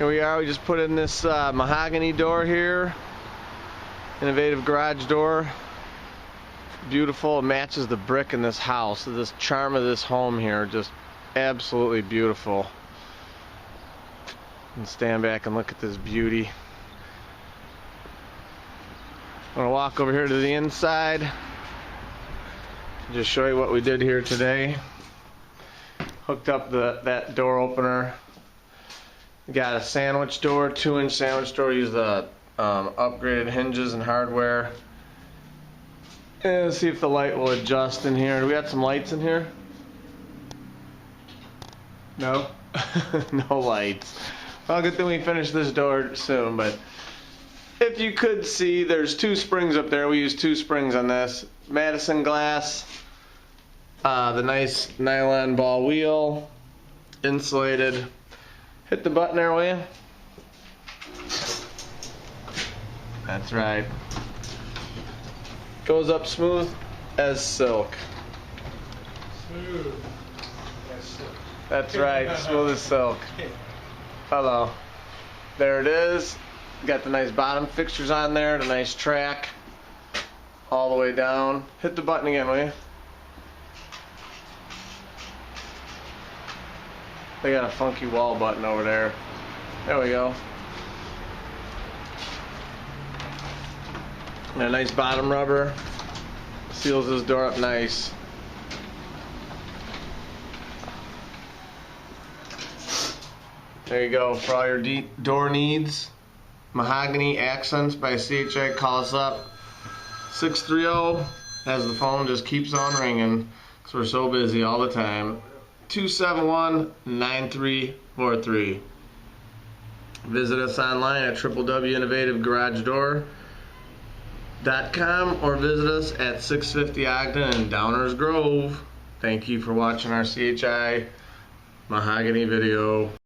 Here we are, we just put in this mahogany door here. Innovative garage door. Beautiful, it matches the brick in this house. This charm of this home here, just absolutely beautiful. And stand back and look at this beauty. I'm gonna walk over here to the inside. Just show you what we did here today. Hooked up that door opener. Got a sandwich door, 2-inch sandwich door. Use the upgraded hinges and hardware. And see if the light will adjust in here. Do we got some lights in here? No? No lights. Well, good thing we finish this door soon, but if you could see, there's 2 springs up there. We use 2 springs on this. Madison glass, the nice nylon ball wheel, insulated. Hit the button there, will you? That's right. Goes up smooth as silk. Smooth as silk. That's right, smooth as silk. Hello. There it is. Got the nice bottom fixtures on there, the nice track all the way down. Hit the button again, will you? They got a funky wall button over there. There we go. And a nice bottom rubber. Seals this door up nice. There you go for all your door needs. Mahogany Accents by C.H.I. Call us up. 630, as the phone just keeps on ringing because we're so busy all the time. 271-9343. Visit us online at www.innovativegaragedoor.com or visit us at 650 Ogden in Downers Grove. Thank you for watching our C.H.I. Mahogany video.